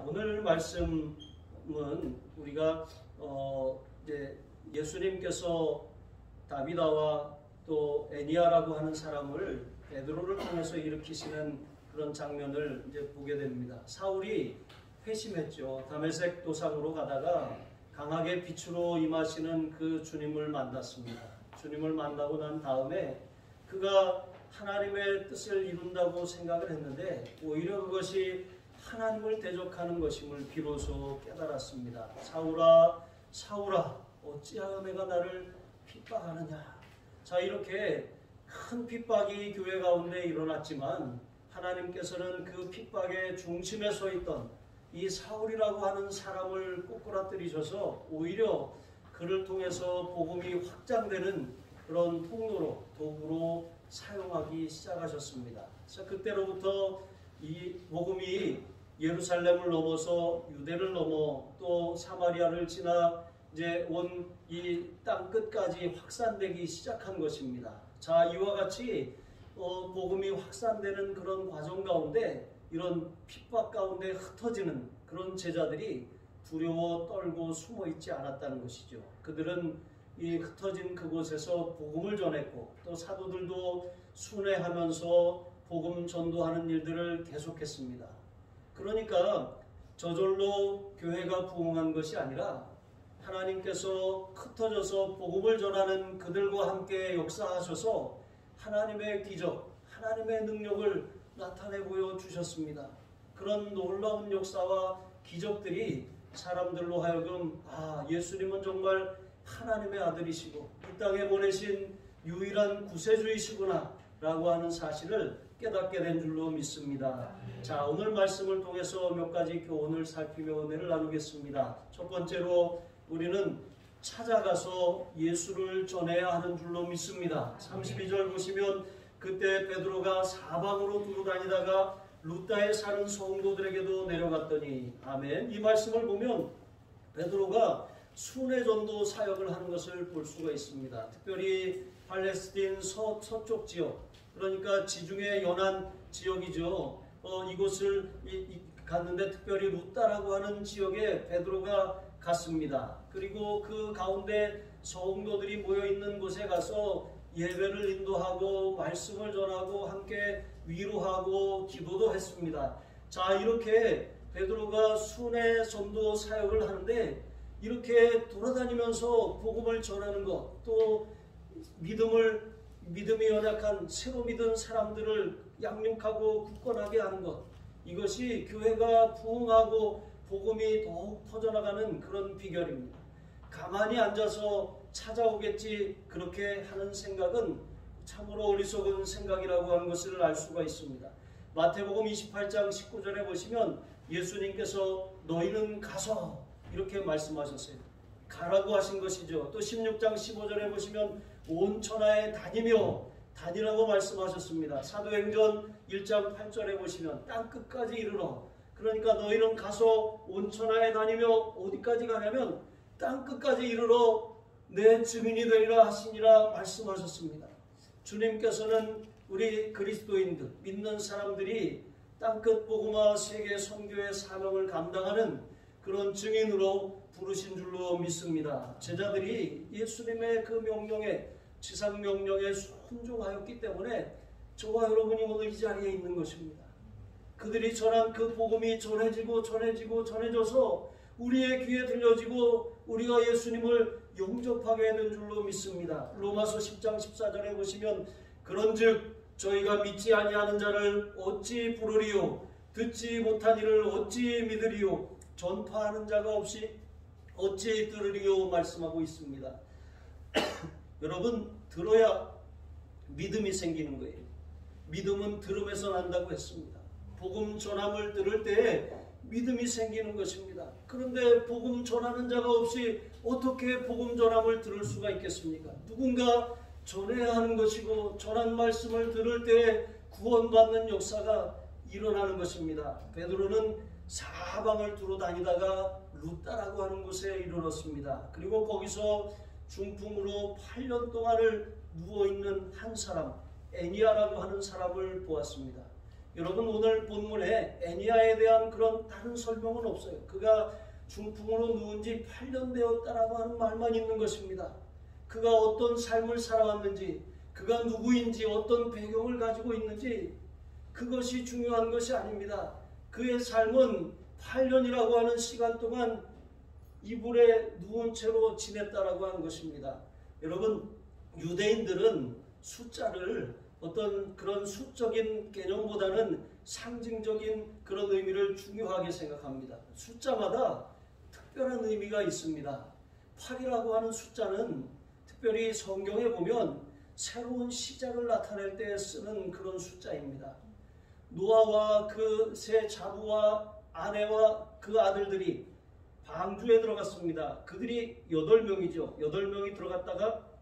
오늘 말씀은 우리가 이제 예수님께서 다비다와 또 에니야라고 하는 사람을 베드로를 통해서 일으키시는 그런 장면을 이제 보게 됩니다. 사울이 회심했죠. 다메섹 도상으로 가다가 강하게 빛으로 임하시는 그 주님을 만났습니다. 주님을 만나고 난 다음에 그가 하나님의 뜻을 이룬다고 생각을 했는데 오히려 그것이 하나님을 대적하는 것임을 비로소 깨달았습니다. 사울아 사울아 어찌하여 내가 나를 핍박하느냐. 자, 이렇게 큰 핍박이 교회 가운데 일어났지만 하나님께서는 그 핍박의 중심에 서 있던 이 사울이라고 하는 사람을 꼬꾸라뜨리셔서 오히려 그를 통해서 복음이 확장되는 그런 통로로 도구로 사용하기 시작하셨습니다. 그래서 그때로부터 이 복음이 예루살렘을 넘어서 유대를 넘어 또 사마리아를 지나 이제 온 이 땅 끝까지 확산되기 시작한 것입니다. 자, 이와 같이 복음이 확산되는 그런 과정 가운데 이런 핍박 가운데 흩어지는 그런 제자들이 두려워 떨고 숨어 있지 않았다는 것이죠. 그들은 이 흩어진 그곳에서 복음을 전했고 또 사도들도 순회하면서 복음 전도하는 일들을 계속했습니다. 그러니까 저절로 교회가 부흥한 것이 아니라 하나님께서 흩어져서 복음을 전하는 그들과 함께 역사하셔서 하나님의 기적, 하나님의 능력을 나타내 보여주셨습니다. 그런 놀라운 역사와 기적들이 사람들로 하여금 예수님은 정말 하나님의 아들이시고 이 땅에 보내신 유일한 구세주이시구나 라고 하는 사실을 깨닫게 된 줄로 믿습니다. 자, 오늘 말씀을 통해서 몇 가지 교훈을 살피며 은혜를 나누겠습니다. 첫 번째로 우리는 찾아가서 예수를 전해야 하는 줄로 믿습니다. 32절 보시면 그때 베드로가 사방으로 두루 다니다가 루다에 사는 성도들에게도 내려갔더니 아멘. 이 말씀을 보면 베드로가 순회전도 사역을 하는 것을 볼 수가 있습니다. 특별히 팔레스틴 서쪽 지역, 그러니까 지중해 연안 지역이죠. 이곳을 갔는데 특별히 루다라고 하는 지역에 베드로가 갔습니다. 그리고 그 가운데 성도들이 모여있는 곳에 가서 예배를 인도하고 말씀을 전하고 함께 위로하고 기도도 했습니다. 자, 이렇게 베드로가 순회 전도 사역을 하는데 이렇게 돌아다니면서 복음을 전하는 것, 또 믿음이 연약한 새로 믿은 사람들을 양육하고 굳건하게 하는 것, 이것이 교회가 부흥하고 복음이 더욱 퍼져나가는 그런 비결입니다. 가만히 앉아서 찾아오겠지 그렇게 하는 생각은 참으로 어리석은 생각이라고 하는 것을 알 수가 있습니다. 마태복음 28장 19절에 보시면 예수님께서 너희는 가서 이렇게 말씀하셨어요. 가라고 하신 것이죠. 또 16장 15절에 보시면 온 천하에 다니라고 말씀하셨습니다. 사도행전 1장 8절에 보시면 땅 끝까지 이르러, 그러니까 너희는 가서 온 천하에 다니며 어디까지 가냐면 땅 끝까지 이르러 내 증인이 되리라 하시니라 말씀하셨습니다. 주님께서는 우리 그리스도인들, 믿는 사람들이 땅끝 복음화 세계 선교의 사명을 감당하는 그런 증인으로 부르신 줄로 믿습니다. 제자들이 예수님의 그 명령에, 지상 명령에 순종하였기 때문에 저와 여러분이 오늘 이 자리에 있는 것입니다. 그들이 전한 그 복음이 전해져서 우리의 귀에 들려지고 우리가 예수님을 영접하게 된 줄로 믿습니다. 로마서 10장 14절에 보시면 그런즉 저희가 믿지 아니하는 자를 어찌 부르리요, 듣지 못한 이를 어찌 믿으리요, 전파하는 자가 없이 어찌 들으리요 말씀하고 있습니다. 여러분, 들어야 믿음이 생기는 거예요. 믿음은 들음에서 난다고 했습니다. 복음 전함을 들을 때에 믿음이 생기는 것입니다. 그런데 복음 전하는 자가 없이 어떻게 복음 전함을 들을 수가 있겠습니까? 누군가 전해야 하는 것이고 전한 말씀을 들을 때 구원받는 역사가 일어나는 것입니다. 베드로는 사방을 두루 다니다가 루다라고 하는 곳에 이르렀습니다. 그리고 거기서 중풍으로 8년 동안을 누워있는 한 사람, 에니야라고 하는 사람을 보았습니다. 여러분 오늘 본문에 애니야에 대한 그런 다른 설명은 없어요. 그가 중풍으로 누운 지 8년 되었다라고 하는 말만 있는 것입니다. 그가 어떤 삶을 살아왔는지, 그가 누구인지, 어떤 배경을 가지고 있는지 그것이 중요한 것이 아닙니다. 그의 삶은 8년이라고 하는 시간 동안 이불에 누운 채로 지냈다라고 하는 것입니다. 여러분, 유대인들은 숫자를 어떤 그런 수적인 개념보다는 상징적인 그런 의미를 중요하게 생각합니다. 숫자마다 특별한 의미가 있습니다. 8이라고 하는 숫자는 특별히 성경에 보면 새로운 시작을 나타낼 때 쓰는 그런 숫자입니다. 노아와 그 세 자부와 아내와 그 아들들이 방주에 들어갔습니다. 그들이 8명이죠. 8명이 들어갔다가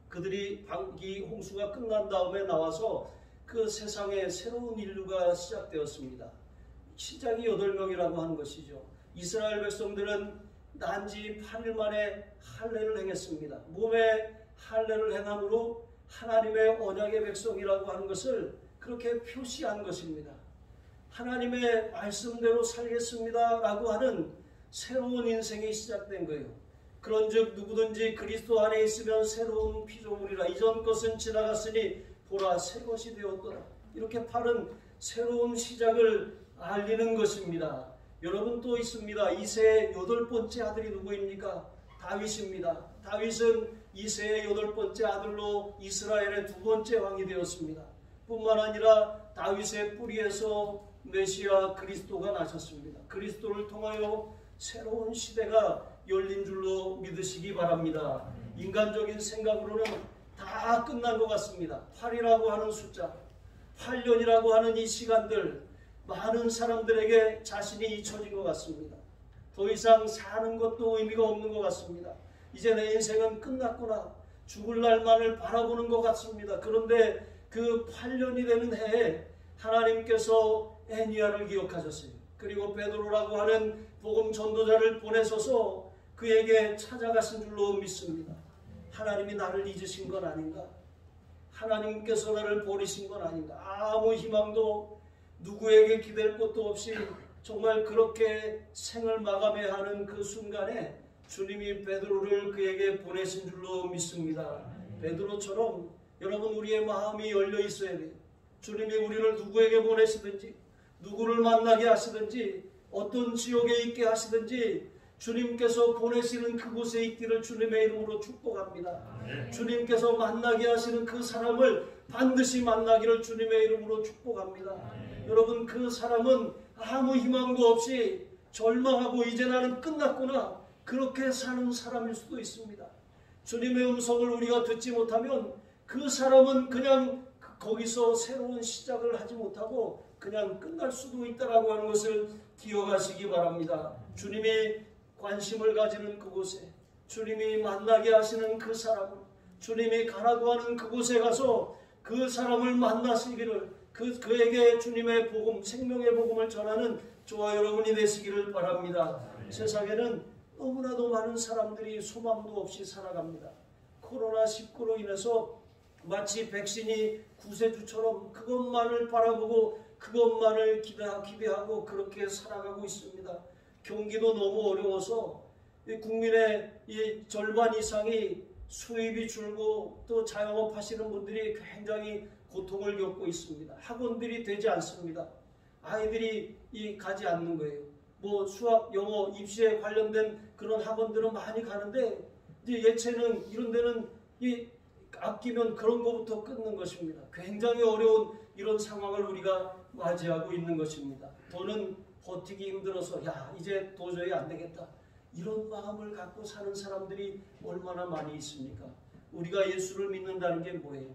그들이 이 홍수가 끝난 다음에 나와서 그 세상에 새로운 인류가 시작되었습니다. 시작이 8명이라고 하는 것이죠. 이스라엘 백성들은 난지 8일 만에 할례를 행했습니다. 몸에 할례를 행함으로 하나님의 언약의 백성이라고 하는 것을 그렇게 표시한 것입니다. 하나님의 말씀대로 살겠습니다 라고 하는 새로운 인생이 시작된 거예요. 그런즉 누구든지 그리스도 안에 있으면 새로운 피조물이라. 이전 것은 지나갔으니 보라 새 것이 되었더라. 이렇게 팔은 새로운 시작을 알리는 것입니다. 여러분 또 있습니다. 이새의 8번째 아들이 누구입니까? 다윗입니다. 다윗은 이새의 8번째 아들로 이스라엘의 2번째 왕이 되었습니다. 뿐만 아니라 다윗의 뿌리에서 메시아 그리스도가 나셨습니다. 그리스도를 통하여 새로운 시대가 열린 줄로 믿으시기 바랍니다. 인간적인 생각으로는 다 끝난 것 같습니다. 8이라고 하는 숫자, 8년이라고 하는 이 시간들, 많은 사람들에게 자신이 잊혀진 것 같습니다. 더 이상 사는 것도 의미가 없는 것 같습니다. 이제 내 인생은 끝났구나, 죽을 날만을 바라보는 것 같습니다. 그런데 그 8년이 되는 해에 하나님께서 애니야를 기억하셨어요. 그리고 베드로라고 하는 복음 전도자를 보내셔서 그에게 찾아가신 줄로 믿습니다. 하나님이 나를 잊으신 건 아닌가? 하나님께서 나를 버리신 건 아닌가? 아무 희망도 누구에게 기댈 것도 없이 정말 그렇게 생을 마감해야 하는 그 순간에 주님이 베드로를 그에게 보내신 줄로 믿습니다. 베드로처럼 여러분 우리의 마음이 열려 있어야 돼요. 주님이 우리를 누구에게 보내시든지, 누구를 만나게 하시든지, 어떤 지역에 있게 하시든지 주님께서 보내시는 그곳에 있기를 주님의 이름으로 축복합니다. 주님께서 만나게 하시는 그 사람을 반드시 만나기를 주님의 이름으로 축복합니다. 여러분 그 사람은 아무 희망도 없이 절망하고 이제 나는 끝났구나 그렇게 사는 사람일 수도 있습니다. 주님의 음성을 우리가 듣지 못하면 그 사람은 그냥 거기서 새로운 시작을 하지 못하고 그냥 끝날 수도 있다라고 하는 것을 기억하시기 바랍니다. 주님이 관심을 가지는 그곳에, 주님이 만나게 하시는 그 사람을, 주님이 가라고 하는 그곳에 가서 그 사람을 만나시기를, 그에게 주님의 복음, 생명의 복음을 전하는 저와 여러분이 되시기를 바랍니다. 세상에는 너무나도 많은 사람들이 소망도 없이 살아갑니다. 코로나19로 인해서 마치 백신이 구세주처럼 그것만을 바라보고 그것만을 기대하고 그렇게 살아가고 있습니다. 경기도 너무 어려워서 국민의 이 절반 이상이 수입이 줄고 또 자영업 하시는 분들이 굉장히 고통을 겪고 있습니다. 학원들이 되지 않습니다. 아이들이 가지 않는 거예요. 뭐 수학, 영어, 입시에 관련된 그런 학원들은 많이 가는데 이제 예체능 이런 데는 아끼면 그런 것부터 끊는 것입니다. 굉장히 어려운 이런 상황을 우리가 맞이하고 있는 것입니다. 더는 버티기 힘들어서 이제 도저히 안 되겠다. 이런 마음을 갖고 사는 사람들이 얼마나 많이 있습니까? 우리가 예수를 믿는다는 게 뭐예요?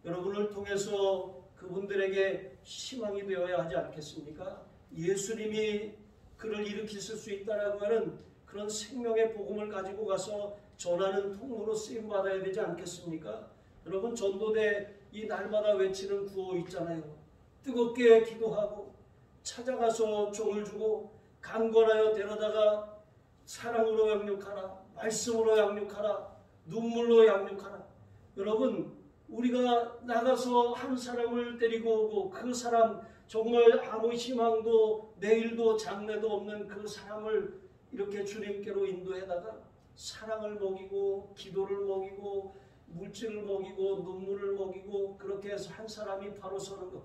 여러분을 통해서 그분들에게 희망이 되어야 하지 않겠습니까? 예수님이 그를 일으키실 수 있다라고 하는 그런 생명의 복음을 가지고 가서 전하는 통로로 쓰임받아야 되지 않겠습니까? 여러분 전도대 이 날마다 외치는 구호 있잖아요. 뜨겁게 기도하고 찾아가서 종을 주고 강권하여 데려다가 사랑으로 양육하라, 말씀으로 양육하라, 눈물로 양육하라. 여러분 우리가 나가서 한 사람을 데리고 오고 그 사람 정말 아무 희망도 내일도 장래도 없는 그 사람을 이렇게 주님께로 인도해다가 사랑을 먹이고 기도를 먹이고 물질을 먹이고 눈물을 먹이고 그렇게 해서 한 사람이 바로 서는 것.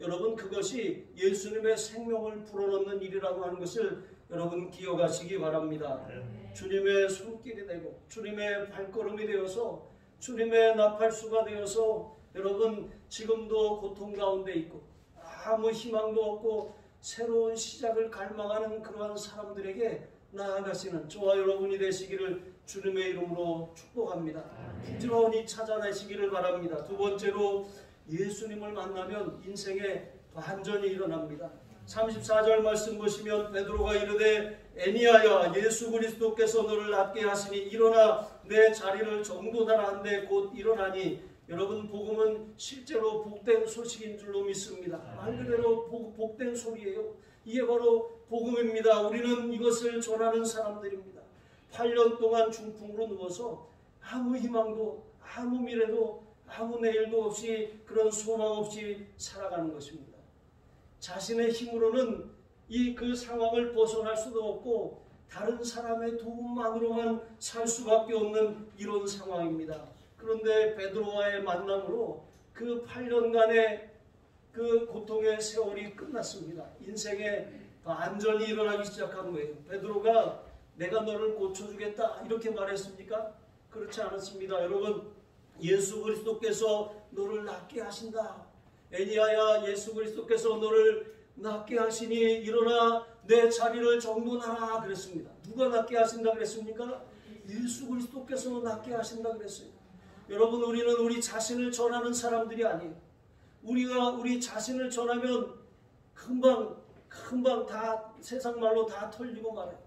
여러분 그것이 예수님의 생명을 불어넣는 일이라고 하는 것을 여러분 기억하시기 바랍니다. 주님의 손길이 되고 주님의 발걸음이 되어서 주님의 나팔수가 되어서 여러분 지금도 고통 가운데 있고 아무 희망도 없고 새로운 시작을 갈망하는 그러한 사람들에게 나아가시는 저와 여러분이 되시기를 주님의 이름으로 축복합니다. 부지런히 찾아내시기를 바랍니다. 두 번째로 예수님을 만나면 인생에 반전이 일어납니다. 34절 말씀 보시면 베드로가 이르되 애니야야 예수 그리스도께서 너를 낫게 하시니 일어나 내 자리를 정돈하라 한데 곧 일어나니 여러분 복음은 실제로 복된 소식인 줄로 믿습니다. 말 그대로 복된 소리예요. 이게 바로 복음입니다. 우리는 이것을 전하는 사람들입니다. 8년 동안 중풍으로 누워서 아무 희망도 아무 미래도 아무 내일도 없이 그런 소망 없이 살아가는 것입니다. 자신의 힘으로는 그 상황을 벗어날 수도 없고 다른 사람의 도움만으로만 살 수밖에 없는 이런 상황입니다. 그런데 베드로와의 만남으로 그 8년간의 그 고통의 세월이 끝났습니다. 인생에 반전이 일어나기 시작한 거예요. 베드로가 내가 너를 고쳐주겠다 이렇게 말했습니까? 그렇지 않았습니다. 여러분 예수 그리스도께서 너를 낫게 하신다. 애니야야 예수 그리스도께서 너를 낫게 하시니 일어나 내 자리를 정돈하라 그랬습니다. 누가 낫게 하신다 그랬습니까? 예수 그리스도께서 낫게 하신다 그랬어요. 여러분 우리는 우리 자신을 전하는 사람들이 아니에요. 우리가 우리 자신을 전하면 금방 다 세상 말로 다 털리고 말아요.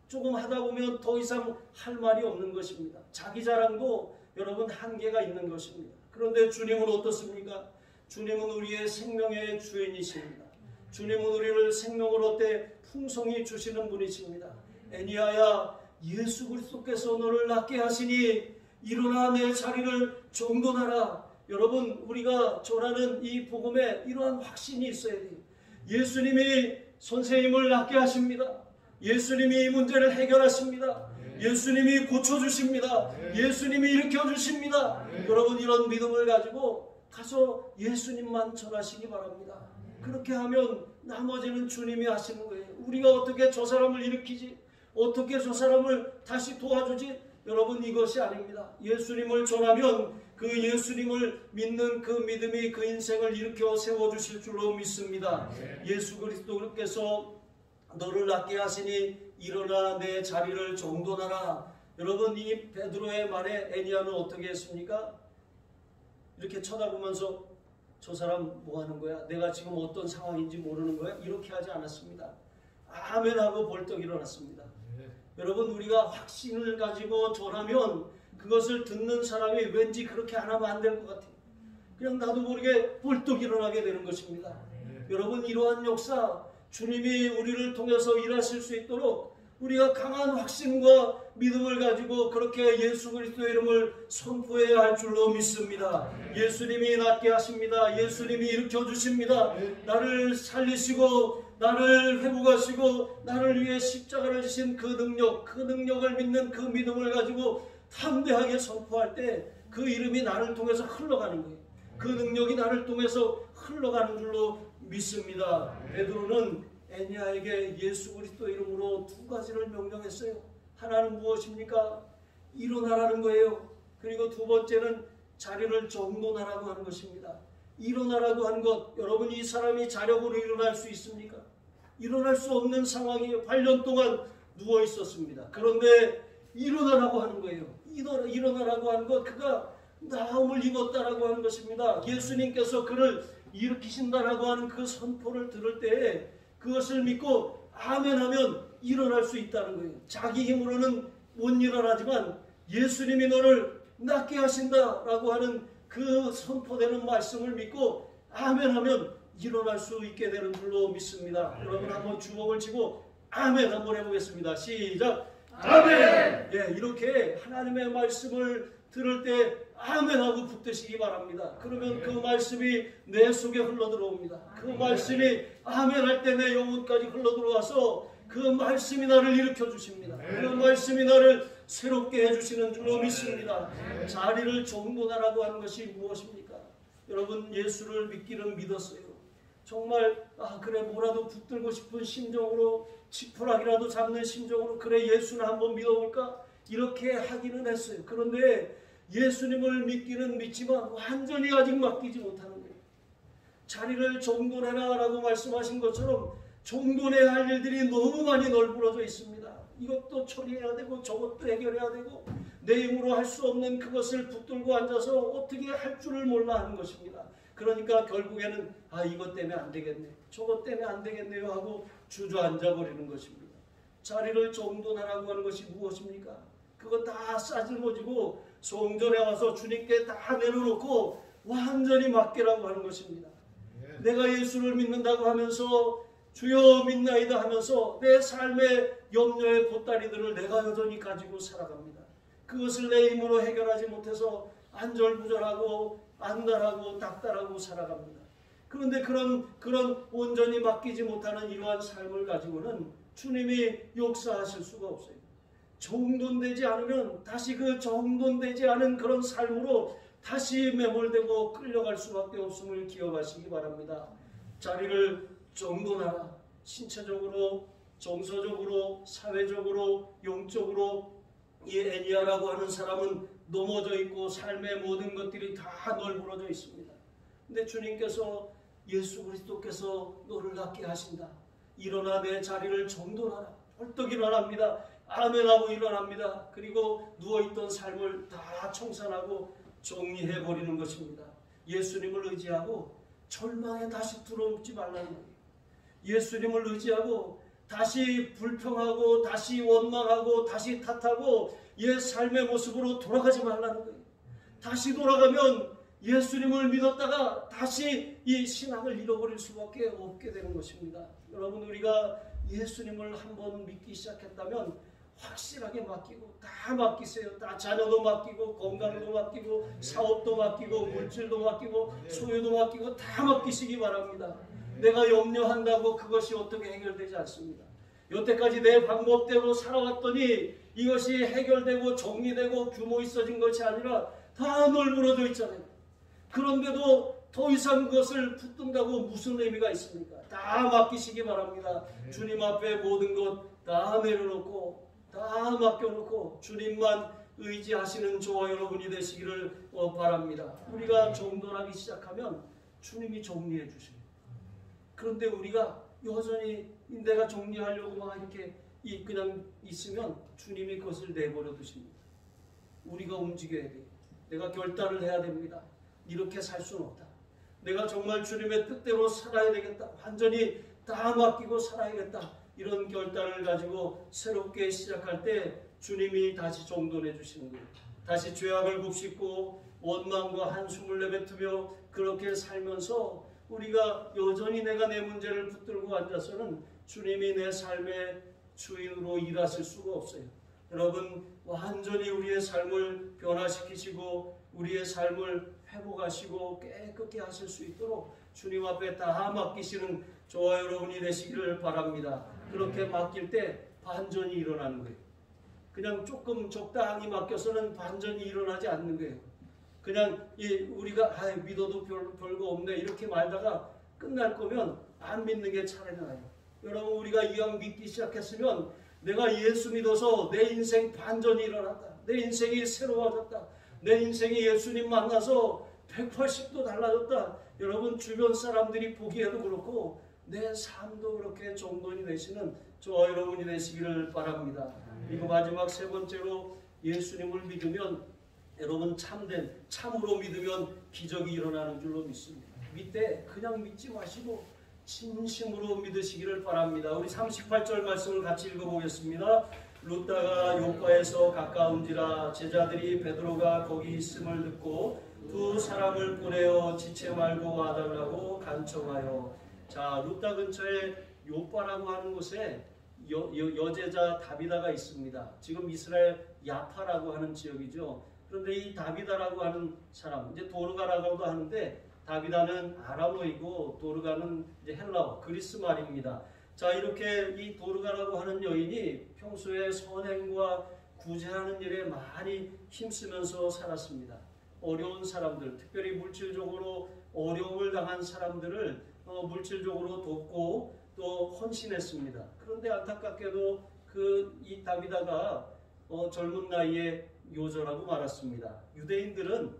조금 하다 보면 더 이상 할 말이 없는 것입니다. 자기 자랑도 여러분 한계가 있는 것입니다. 그런데 주님은 어떻습니까? 주님은 우리의 생명의 주인이십니다. 주님은 우리를 생명을 얻되 풍성히 주시는 분이십니다. 애니야야 예수 그리스도께서 너를 낫게 하시니 일어나 내 자리를 정돈하라. 여러분 우리가 전하는 이 복음에 이러한 확신이 있어야 돼요. 예수님이 선생님을 낫게 하십니다. 예수님이 이 문제를 해결하십니다. 예수님이 고쳐주십니다. 예수님이 일으켜주십니다. 여러분 이런 믿음을 가지고 가서 예수님만 전하시기 바랍니다. 그렇게 하면 나머지는 주님이 하시는 거예요. 우리가 어떻게 저 사람을 일으키지? 어떻게 저 사람을 다시 도와주지? 여러분 이것이 아닙니다. 예수님을 전하면 그 예수님을 믿는 그 믿음이 그 인생을 일으켜 세워주실 줄로 믿습니다. 예수 그리스도께서 너를 낫게 하시니 일어나 내 자리를 정돈하라. 여러분 이 베드로의 말에 애니야는 어떻게 했습니까? 이렇게 쳐다보면서 저 사람 뭐 하는 거야? 내가 지금 어떤 상황인지 모르는 거야? 이렇게 하지 않았습니다. 아멘 하고 벌떡 일어났습니다. 여러분 우리가 확신을 가지고 전하면 그것을 듣는 사람이 왠지 그렇게 안 하면 안 될 것 같아요. 그냥 나도 모르게 벌떡 일어나게 되는 것입니다. 여러분 이러한 역사 주님이 우리를 통해서 일하실 수 있도록 우리가 강한 확신과 믿음을 가지고 그렇게 예수 그리스도의 이름을 선포해야 할 줄로 믿습니다. 예수님이 낫게 하십니다. 예수님이 일으켜주십니다. 나를 살리시고 나를 회복하시고 나를 위해 십자가를 지신 그 능력을 믿는 그 믿음을 가지고 담대하게 선포할 때 그 이름이 나를 통해서 흘러가는 거예요. 그 능력이 나를 통해서 흘러가는 줄로 믿습니다. 베드로는 애니야에게 예수 그리스도 이름으로 두 가지를 명령했어요. 하나는 무엇입니까? 일어나라는 거예요. 그리고 두 번째는 자리를 정돈하라고 하는 것입니다. 일어나라고 하는 것, 여러분 이 사람이 자력으로 일어날 수 있습니까? 일어날 수 없는 상황이에요. 8년 동안 누워 있었습니다. 그런데 일어나라고 하는 거예요. 일어나라고 하는 것, 그가 나음을 입었다라고 하는 것입니다. 예수님께서 그를 일으키신다라고 하는 그 선포를 들을 때에 그것을 믿고 아멘하면 일어날 수 있다는 거예요. 자기 힘으로는 못 일어나지만 예수님이 너를 낫게 하신다라고 하는 그 선포되는 말씀을 믿고 아멘하면 일어날 수 있게 되는 줄로 믿습니다. 여러분 한번 주먹을 쥐고 아멘 한번 해보겠습니다. 시작. 아멘. 예, 이렇게 하나님의 말씀을 들을 때 아멘하고 붙드시기 바랍니다. 그러면 그 말씀이 내 속에 흘러들어옵니다. 그 말씀이 아멘할 때 내 영혼까지 흘러들어와서 그 말씀이 나를 일으켜 주십니다. 그 말씀이 나를 새롭게 해주시는 줄로 믿습니다. 자리를 정돈하라고 하는 것이 무엇입니까? 여러분, 예수를 믿기는 믿었어요. 정말 그래 뭐라도 붙들고 싶은 심정으로, 지푸라기라도 잡는 심정으로, 그래 예수는 한번 믿어볼까? 이렇게 하기는 했어요. 그런데 예수님을 믿기는 믿지만 완전히 아직 맡기지 못하는 거예요. 자리를 정돈해라 라고 말씀하신 것처럼 정돈해야 할 일들이 너무 많이 널브러져 있습니다. 이것도 처리해야 되고 저것도 해결해야 되고 내 힘으로 할 수 없는 그것을 붙들고 앉아서 어떻게 할 줄을 몰라 하는 것입니다. 그러니까 결국에는 이것 때문에 안 되겠네, 저것 때문에 안 되겠네요 하고 주저앉아 버리는 것입니다. 자리를 정돈하라고 하는 것이 무엇입니까? 그거 다 싸질러지고 성전에 와서 주님께 다 내려놓고 완전히 맡기라고 하는 것입니다. 내가 예수를 믿는다고 하면서 주여 믿나이다 하면서 내 삶의 염려의 보따리들을 내가 여전히 가지고 살아갑니다. 그것을 내 힘으로 해결하지 못해서 안절부절하고 안달하고 닥달하고 살아갑니다. 그런데 그런 온전히 맡기지 못하는 이러한 삶을 가지고는 주님이 역사하실 수가 없어요. 정돈되지 않으면 다시 그 정돈되지 않은 그런 삶으로 다시 매몰되고 끌려갈 수밖에 없음을 기억하시기 바랍니다. 자리를 정돈하라. 신체적으로, 정서적으로, 사회적으로, 영적으로 이 애니아라고 하는 사람은 넘어져 있고 삶의 모든 것들이 다 널브러져 있습니다. 근데 주님께서, 예수 그리스도께서 너를 낫게 하신다. 일어나 내 자리를 정돈하라. 벌떡 일어납니다. 아멘하고 일어납니다. 그리고 누워있던 삶을 다 청산하고 정리해버리는 것입니다. 예수님을 의지하고 절망에 다시 들어오지 말라는 거예요. 예수님을 의지하고 다시 불평하고 다시 원망하고 다시 탓하고 옛 삶의 모습으로 돌아가지 말라는 거예요. 다시 돌아가면 예수님을 믿었다가 다시 이 신앙을 잃어버릴 수밖에 없게 되는 것입니다. 여러분, 우리가 예수님을 한번 믿기 시작했다면 확실하게 맡기고 다 맡기세요. 다 자녀도 맡기고 건강도 맡기고 사업도 맡기고 물질도 맡기고 소유도 맡기고 다 맡기시기 바랍니다. 내가 염려한다고 그것이 어떻게 해결되지 않습니다. 여태까지 내 방법대로 살아왔더니 이것이 해결되고 정리되고 규모 있어진 것이 아니라 다 널브러져 있잖아요. 그런데도 더 이상 그것을 붙든다고 무슨 의미가 있습니까? 다 맡기시기 바랍니다. 주님 앞에 모든 것 다 내려놓고 다 맡겨놓고 주님만 의지하시는 저와 여러분이 되시기를 바랍니다. 우리가 정돈하기 시작하면 주님이 정리해 주십니다. 그런데 우리가 여전히 내가 정리하려고 막 이렇게 그냥 있으면 주님이 그것을 내버려 두십니다. 우리가 움직여야 돼요. 내가 결단을 해야 됩니다. 이렇게 살 수는 없다. 내가 정말 주님의 뜻대로 살아야 되겠다. 완전히 다 맡기고 살아야겠다. 이런 결단을 가지고 새롭게 시작할 때 주님이 다시 정돈해 주시는 거예요. 다시 죄악을 굽씹고 원망과 한숨을 내뱉으며 그렇게 살면서 우리가 여전히 내가 내 문제를 붙들고 앉아서는 주님이 내 삶의 주인으로 일하실 수가 없어요. 여러분, 완전히 우리의 삶을 변화시키시고 우리의 삶을 회복하시고 깨끗게 하실 수 있도록 주님 앞에 다 맡기시는 저와 여러분이 되시기를 바랍니다. 그렇게 맡길 때 반전이 일어나는 거예요. 그냥 조금 적당히 맡겨서는 반전이 일어나지 않는 거예요. 그냥 우리가 믿어도 별거 없네 이렇게 말다가 끝날 거면 안 믿는 게 차라리 나아요. 여러분, 우리가 이왕 믿기 시작했으면 내가 예수 믿어서 내 인생 반전이 일어났다. 내 인생이 새로워졌다. 내 인생이 예수님 만나서 180도 달라졌다. 여러분, 주변 사람들이 보기에도 그렇고 내 삶도 그렇게 정돈이 되시는 저와 여러분이 되시기를 바랍니다. 그리고 마지막 세 번째로 예수님을 믿으면 여러분 참으로 믿으면 기적이 일어나는 줄로 믿습니다. 믿되 그냥 믿지 마시고 진심으로 믿으시기를 바랍니다. 우리 38절 말씀을 같이 읽어보겠습니다. 룻다가 요파에서 가까운지라 제자들이 베드로가 거기 있음을 듣고 두 사람을 보내어 지체 말고 와달라고 간청하여. 자, 룻다 근처에 요파라고 하는 곳에 여제자 다비다가 있습니다. 지금 이스라엘 야파라고 하는 지역이죠. 그런데 이 다비다라고 하는 사람, 이제 도르가라고도 하는데 다비다는 아람어이고 도르가는 이제 헬라어, 그리스 말입니다. 자, 이렇게 이 도르가라고 하는 여인이 평소에 선행과 구제하는 일에 많이 힘쓰면서 살았습니다. 어려운 사람들, 특별히 물질적으로 어려움을 당한 사람들을 물질적으로 돕고 또 헌신했습니다. 그런데 안타깝게도 이 다비다가 젊은 나이에 요절하고 말았습니다. 유대인들은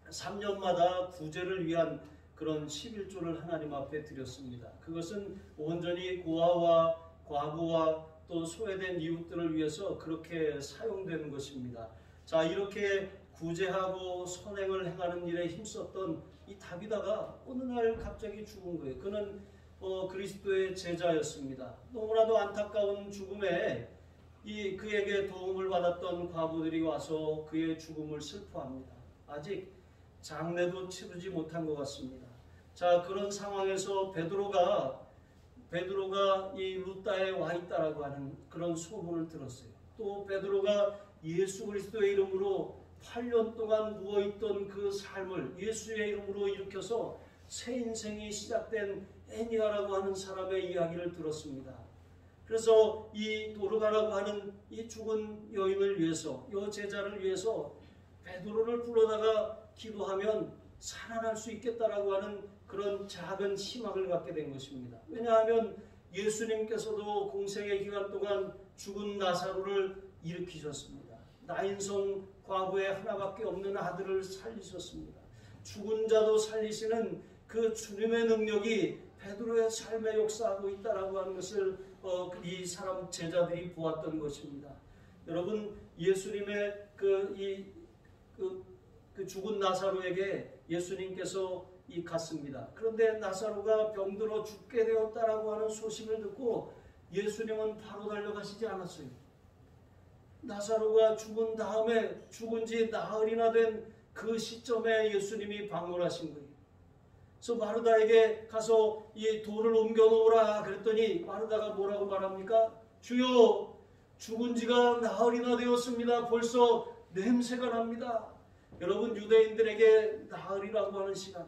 3년마다 구제를 위한 그런 11조를 하나님 앞에 드렸습니다. 그것은 온전히 고아와 과부와 또 소외된 이웃들을 위해서 그렇게 사용되는 것입니다. 자, 이렇게 구제하고 선행을 행하는 일에 힘썼던 이 다비다가 어느 날 갑자기 죽은 거예요. 그는 그리스도의 제자였습니다. 너무나도 안타까운 죽음에 그에게 도움을 받았던 과부들이 와서 그의 죽음을 슬퍼합니다. 아직 장례도 치르지 못한 것 같습니다. 자, 그런 상황에서 베드로가 이 루다에 와 있다라고 하는 그런 소문을 들었어요. 또 베드로가 예수 그리스도의 이름으로 8년 동안 누워있던 그 삶을 예수의 이름으로 일으켜서 새 인생이 시작된 애니아라고 하는 사람의 이야기를 들었습니다. 그래서 이 도르가라고 하는 이 죽은 여인을 위해서, 이 제자를 위해서 베드로를 불러다가 기도하면 살아날 수 있겠다라고 하는 그런 작은 희망을 갖게 된 것입니다. 왜냐하면 예수님께서도 공생의 기간 동안 죽은 나사로를 일으키셨습니다. 나인성 과부의 하나밖에 없는 아들을 살리셨습니다. 죽은 자도 살리시는 그 주님의 능력이 베드로의 삶에 역사하고 있다라고 하는 것을 이 사람 제자들이 보았던 것입니다. 여러분, 예수님의 그 죽은 나사로에게 예수님께서 갔습니다. 그런데 나사로가 병들어 죽게 되었다라고 하는 소식을 듣고 예수님은 바로 달려가시지 않았어요. 나사로가 죽은 다음에 죽은 지 나흘이나 된 그 시점에 예수님이 방문하신 거예요. 그래서 마르다에게 가서 이 돌을 옮겨 놓으라 그랬더니 마르다가 뭐라고 말합니까? 주여, 죽은 지가 나흘이나 되었습니다. 벌써 냄새가 납니다. 여러분, 유대인들에게 나흘이라고 하는 시간,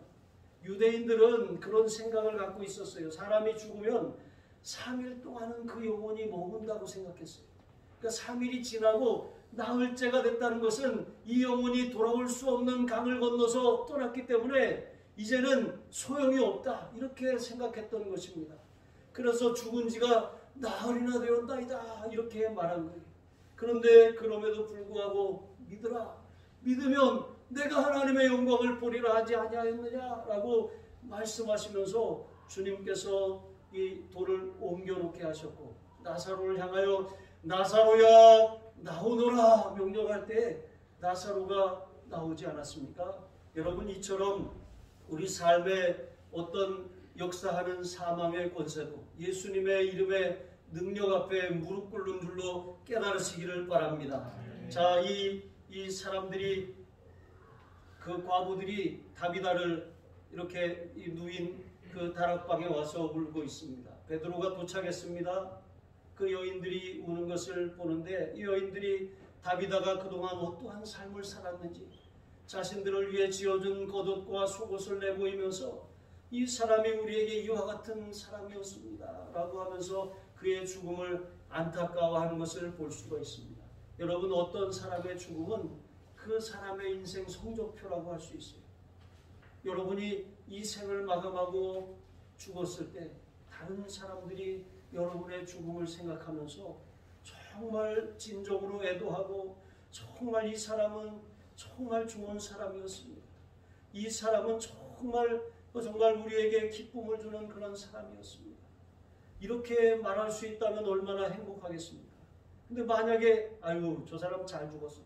유대인들은 그런 생각을 갖고 있었어요. 사람이 죽으면 3일 동안은 그 영혼이 머문다고 생각했어요. 그러니까 3일이 지나고 나흘째가 됐다는 것은 이 영혼이 돌아올 수 없는 강을 건너서 떠났기 때문에 이제는 소용이 없다, 이렇게 생각했던 것입니다. 그래서 죽은 지가 나흘이나 되었나이다, 이렇게 말한 거예요. 그런데 그럼에도 불구하고 믿으라, 믿으면 내가 하나님의 영광을 보리라 하지 아니하였느냐라고 말씀하시면서 주님께서 이 돌을 옮겨놓게 하셨고 나사로를 향하여 나사로야 나오너라 명령할 때 나사로가 나오지 않았습니까? 여러분, 이처럼 우리 삶에 어떤 역사하는 사망의 권세도 예수님의 이름의 능력 앞에 무릎 꿇는 줄로 깨달으시기를 바랍니다. 자, 이 사람들이, 그 과부들이 다비다를 이렇게 누인 그 다락방에 와서 울고 있습니다. 베드로가 도착했습니다. 그 여인들이 우는 것을 보는데 이 여인들이 다비다가 그동안 어떠한 삶을 살았는지, 자신들을 위해 지어준 겉옷과 속옷을 내보이면서 이 사람이 우리에게 이와 같은 사람이었습니다 라고 하면서 그의 죽음을 안타까워하는 것을 볼 수가 있습니다. 여러분, 어떤 사람의 죽음은 그 사람의 인생 성적표라고 할 수 있어요. 여러분이 이 생을 마감하고 죽었을 때 다른 사람들이 여러분의 죽음을 생각하면서 정말 진정으로 애도하고 정말 이 사람은 정말 좋은 사람이었습니다. 이 사람은 정말 우리에게 기쁨을 주는 그런 사람이었습니다. 이렇게 말할 수 있다면 얼마나 행복하겠습니까? 근데 만약에 아유, 저 사람 잘 죽었어,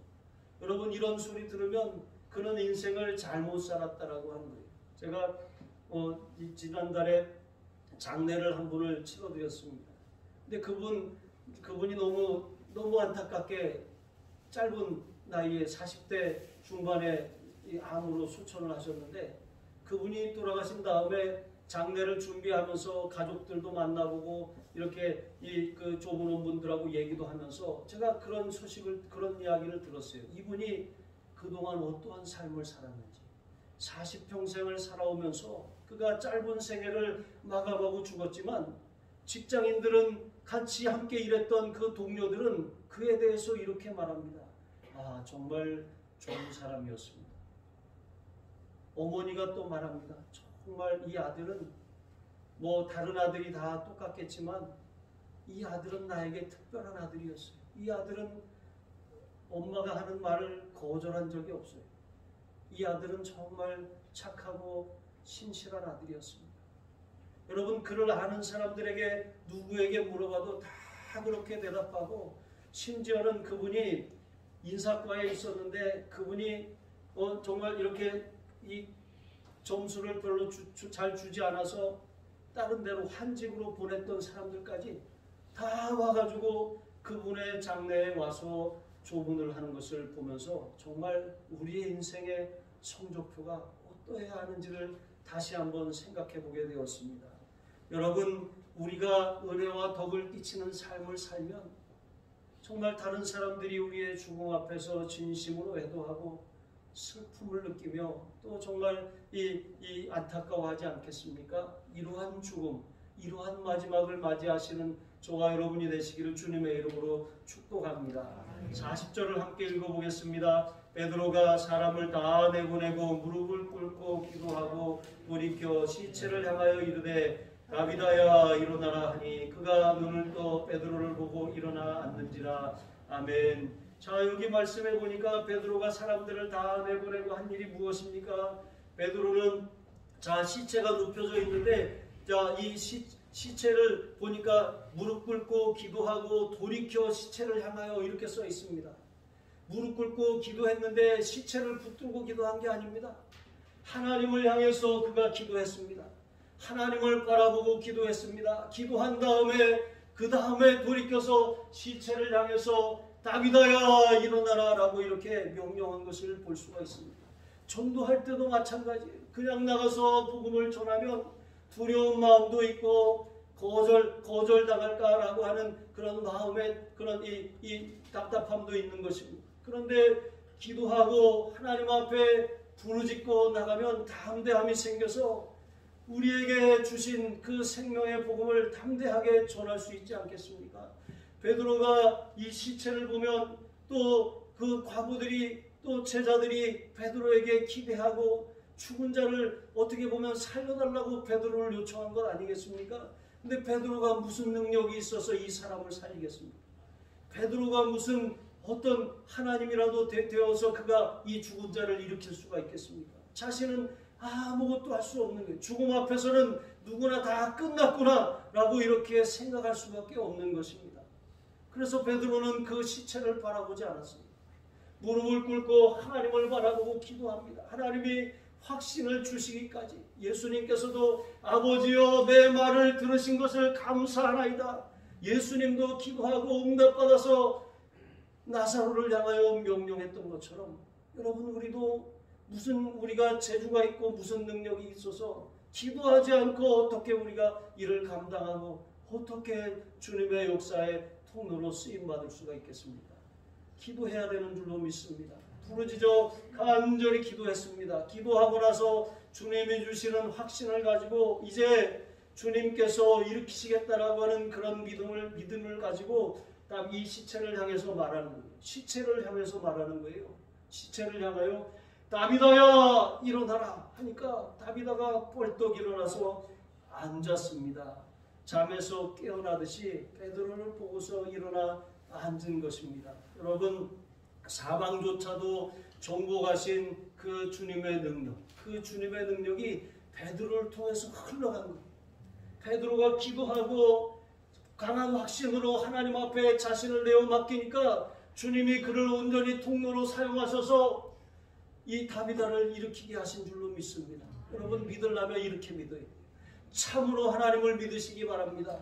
여러분, 이런 소리 들으면 그는 인생을 잘못 살았다라고 하는 거예요. 제가 지난달에 장례를 한 분을 치러드렸습니다. 근데 그분이 너무 안타깝게 짧은 나이에 40대 중반에 암으로 소천을 하셨는데, 그분이 돌아가신 다음에 장례를 준비하면서 가족들도 만나보고 이렇게 그 좁은 분들하고 얘기도 하면서 제가 그런 이야기를 들었어요. 이분이 그동안 어떠한 삶을 살았는지 40평생을 살아오면서 그가 짧은 생애를 마감하고 죽었지만 직장인들은 같이 함께 일했던 그 동료들은 그에 대해서 이렇게 말합니다. 아, 정말 좋은 사람이었습니다. 어머니가 또 말합니다. 정말 이 아들은 뭐 다른 아들이 다 똑같겠지만 이 아들은 나에게 특별한 아들이었어요. 이 아들은 엄마가 하는 말을 거절한 적이 없어요. 이 아들은 정말 착하고 신실한 아들이었습니다. 여러분, 그를 아는 사람들에게 누구에게 물어봐도 다 그렇게 대답하고, 심지어는 그분이 인사과에 있었는데 그분이 정말 이렇게 이 점수를 별로 잘 주지 않아서 다른 데로 한직으로 보냈던 사람들까지 다 와가지고 그분의 장례에 와서 조문을 하는 것을 보면서 정말 우리의 인생의 성적표가 어떠해야 하는지를 다시 한번 생각해 보게 되었습니다. 여러분, 우리가 은혜와 덕을 끼치는 삶을 살면 정말 다른 사람들이 우리의 죽음 앞에서 진심으로 애도하고 슬픔을 느끼며 또 정말 이 안타까워하지 않겠습니까? 이러한 죽음, 이러한 마지막을 맞이하시는 저와 여러분이 되시기를 주님의 이름으로 축복합니다. 40절을 함께 읽어보겠습니다. 베드로가 사람을 다 내보내고 무릎을 꿇고 기도하고 돌이켜 시체를 향하여 이르되 다비다야 일어나라 하니 그가 눈을 떠 베드로를 보고 일어나 앉는지라. 아멘. 자, 여기 말씀해 보니까 베드로가 사람들을 다 내보내고 한 일이 무엇입니까? 베드로는 자, 시체가 눕혀져 있는데 자, 이 시체를 보니까 무릎 꿇고 기도하고 돌이켜 시체를 향하여 이렇게 써 있습니다. 무릎 꿇고 기도했는데 시체를 붙들고 기도한 게 아닙니다. 하나님을 향해서 그가 기도했습니다. 하나님을 바라보고 기도했습니다. 기도한 다음에 그 다음에 돌이켜서 시체를 향해서 다비다야 일어나라 라고 이렇게 명령한 것을 볼 수가 있습니다. 전도할 때도 마찬가지예요. 그냥 나가서 복음을 전하면 두려운 마음도 있고 거절당할까라고 하는 그런 마음에 그런 이 답답함도 있는 것입니다. 그런데 기도하고 하나님 앞에 부르짖고 나가면 담대함이 생겨서 우리에게 주신 그 생명의 복음을 담대하게 전할 수 있지 않겠습니까? 베드로가 이 시체를 보면 또 그 과부들이 또 제자들이 베드로에게 기대하고 죽은 자를 어떻게 보면 살려달라고 베드로를 요청한 것 아니겠습니까? 근데 베드로가 무슨 능력이 있어서 이 사람을 살리겠습니까? 베드로가 무슨 어떤 하나님이라도 되어서 그가 이 죽은 자를 일으킬 수가 있겠습니까? 자신은 아무것도 할 수 없는 거예요. 죽음 앞에서는 누구나 다 끝났구나 라고 이렇게 생각할 수밖에 없는 것입니다. 그래서 베드로는 그 시체를 바라보지 않았습니다. 무릎을 꿇고 하나님을 바라보고 기도합니다. 하나님이 확신을 주시기까지 예수님께서도 아버지여 내 말을 들으신 것을 감사하나이다. 예수님도 기도하고 응답받아서 나사로를 향하여 명령했던 것처럼 여러분, 우리도 무슨 우리가 재주가 있고 무슨 능력이 있어서 기도하지 않고 어떻게 우리가 이를 감당하고 어떻게 주님의 역사의 통로로 쓰임받을 수가 있겠습니까? 기도해야 되는 줄로 믿습니다. 부르짖어 간절히 기도했습니다. 기도하고 나서 주님이 주시는 확신을 가지고 이제 주님께서 일으키시겠다라고 하는 그런 믿음을 가지고 딱 이 시체를 향해서 말하는 거예요. 시체를 향해서 말하는 거예요. 시체를 향하여 다비다야 일어나라 하니까 다비다가 벌떡 일어나서 앉았습니다. 잠에서 깨어나듯이 베드로를 보고서 일어나 앉은 것입니다. 여러분, 사방조차도 정복하신 그 주님의 능력, 그 주님의 능력이 베드로를 통해서 흘러간 거예요. 베드로가 기도하고 강한 확신으로 하나님 앞에 자신을 내어 맡기니까 주님이 그를 온전히 통로로 사용하셔서 이 다비다를 일으키게 하신 줄로 믿습니다. 여러분, 믿으려면 이렇게 믿어요. 참으로 하나님을 믿으시기 바랍니다.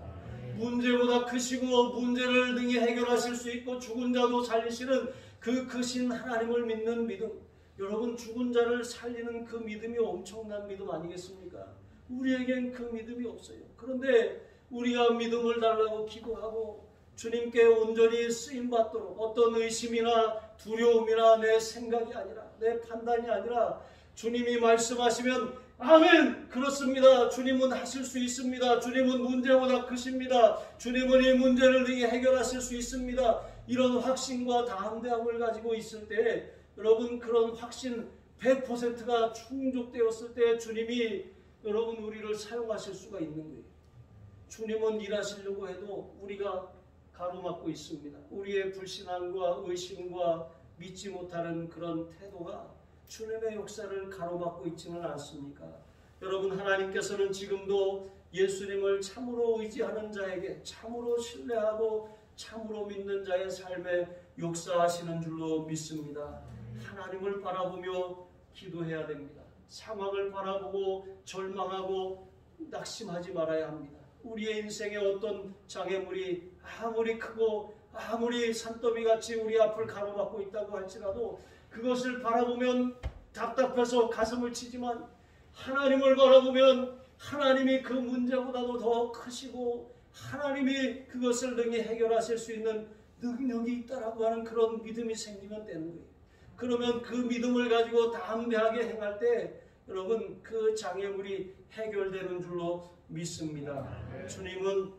문제보다 크시고 문제를 능히 해결하실 수 있고 죽은 자도 살리시는 그 크신 하나님을 믿는 믿음. 여러분, 죽은 자를 살리는 그 믿음이 엄청난 믿음 아니겠습니까? 우리에겐 그 믿음이 없어요. 그런데 우리가 믿음을 달라고 기도하고 주님께 온전히 쓰임받도록 어떤 의심이나 두려움이나 내 생각이 아니라 내 판단이 아니라 주님이 말씀하시면 아멘, 그렇습니다. 주님은 하실 수 있습니다. 주님은 문제보다 크십니다. 주님은 이 문제를 능히 해결하실 수 있습니다. 이런 확신과 담대함을 가지고 있을 때 여러분 그런 확신 100%가 충족되었을 때 주님이 여러분 우리를 사용하실 수가 있는 거예요. 주님은 일하시려고 해도 우리가 가로막고 있습니다. 우리의 불신앙과 의심과 믿지 못하는 그런 태도가 주님의 역사를 가로막고 있지는 않습니까? 여러분 하나님께서는 지금도 예수님을 참으로 의지하는 자에게 참으로 신뢰하고 참으로 믿는 자의 삶에 역사하시는 줄로 믿습니다. 하나님을 바라보며 기도해야 됩니다. 상황을 바라보고 절망하고 낙심하지 말아야 합니다. 우리의 인생에 어떤 장애물이 아무리 크고 아무리 산더미같이 우리 앞을 가로막고 있다고 할지라도 그것을 바라보면 답답해서 가슴을 치지만 하나님을 바라보면 하나님이 그 문제보다도 더 크시고 하나님이 그것을 능히 해결하실 수 있는 능력이 있다라고 하는 그런 믿음이 생기면 되는 거예요. 그러면 그 믿음을 가지고 담대하게 행할 때 여러분 그 장애물이 해결되는 줄로 믿습니다. 주님은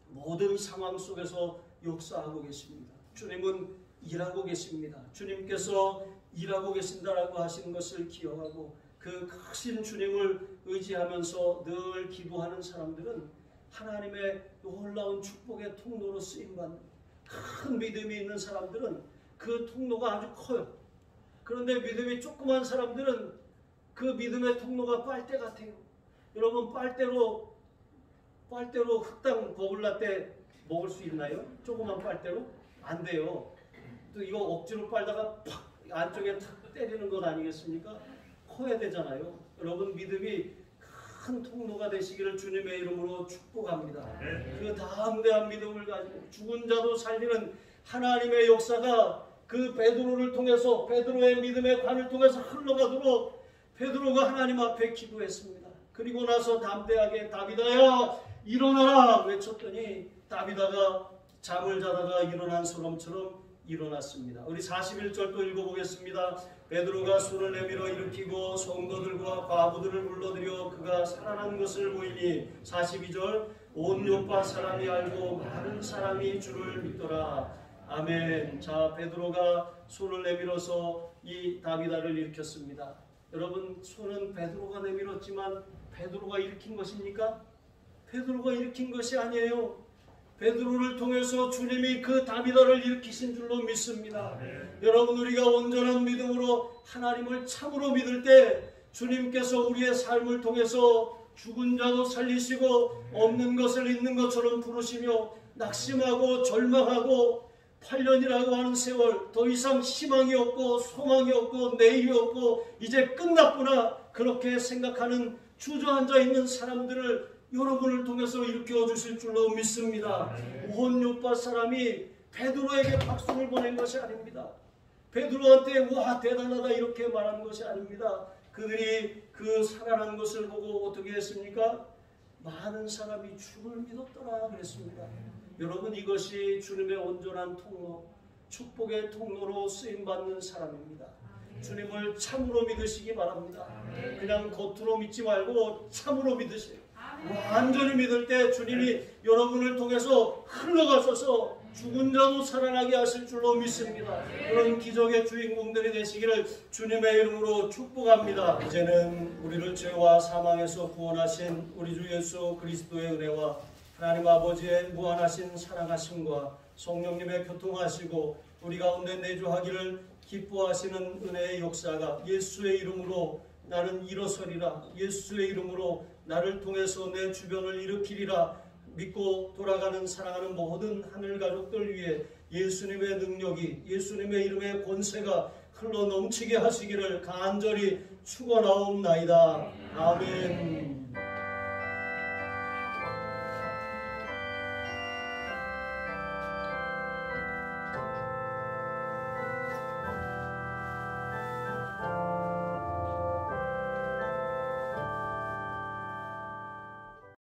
모든 상황 속에서 역사하고 계십니다. 주님은 일하고 계십니다. 주님께서 일하고 계신다라고 하시는 것을 기억하고 그 크신 주님을 의지하면서 늘 기도하는 사람들은 하나님의 놀라운 축복의 통로로 쓰임받는 큰 믿음이 있는 사람들은 그 통로가 아주 커요. 그런데 믿음이 조그만 사람들은 그 믿음의 통로가 빨대 같아요. 여러분 빨대로 흑당 버글라떼 먹을 수 있나요? 조그만 빨대로? 안 돼요. 또 이거 억지로 빨다가 팍 안쪽에 탁 때리는 것 아니겠습니까? 커야 되잖아요. 여러분 믿음이 큰 통로가 되시기를 주님의 이름으로 축복합니다. 그 담대한 믿음을 가지고 죽은 자도 살리는 하나님의 역사가 그 베드로를 통해서 베드로의 믿음의 관을 통해서 흘러가도록 베드로가 하나님 앞에 기도했습니다. 그리고 나서 담대하게 다비다야 일어나라 외쳤더니 다비다가 잠을 자다가 일어난 사람처럼 일어났습니다. 우리 41절도 읽어보겠습니다. 베드로가 손을 내밀어 일으키고 성도들과 과부들을 불러들여 그가 살아난 것을 보이니 42절 온 요파 사람이 알고 많은 사람이 주를 믿더라. 아멘. 자, 베드로가 손을 내밀어서 이 다비다를 일으켰습니다. 여러분 손은 베드로가 내밀었지만 베드로가 일으킨 것입니까? 베드로가 일으킨 것이 아니에요. 베드로를 통해서 주님이 그 다비다를 일으키신 줄로 믿습니다. 여러분 우리가 온전한 믿음으로 하나님을 참으로 믿을 때 주님께서 우리의 삶을 통해서 죽은 자도 살리시고 없는 것을 있는 것처럼 부르시며 낙심하고 절망하고 8년이라고 하는 세월 더 이상 희망이 없고 소망이 없고 내일이 없고 이제 끝났구나 그렇게 생각하는 주저앉아 있는 사람들을 여러분을 통해서 일으켜 주실 줄로 믿습니다. 온 요파 사람이 베드로에게 박수를 보낸 것이 아닙니다. 베드로한테 와 대단하다 이렇게 말한 것이 아닙니다. 그들이 그 살아난 것을 보고 어떻게 했습니까? 많은 사람이 주를 믿었더라 그랬습니다. 여러분 이것이 주님의 온전한 통로, 축복의 통로로 쓰임받는 사람입니다. 주님을 참으로 믿으시기 바랍니다. 그냥 겉으로 믿지 말고 참으로 믿으세요. 완전히 믿을 때 주님이 여러분을 통해서 흘러가셔서 죽은 자도 살아나게 하실 줄로 믿습니다. 그런 기적의 주인공들이 되시기를 주님의 이름으로 축복합니다. 이제는 우리를 죄와 사망에서 구원하신 우리 주 예수 그리스도의 은혜와 하나님 아버지의 무한하신 사랑하심과 성령님의 교통하시고 우리 가운데 내주하기를 기뻐하시는 은혜의 역사가 예수의 이름으로 나는 일어서리라. 예수의 이름으로 나를 통해서 내 주변을 일으키리라. 믿고 돌아가는 사랑하는 모든 하늘 가족들 위해 예수님의 능력이 예수님의 이름의 권세가 흘러 넘치게 하시기를 간절히 축원하옵나이다. 아멘.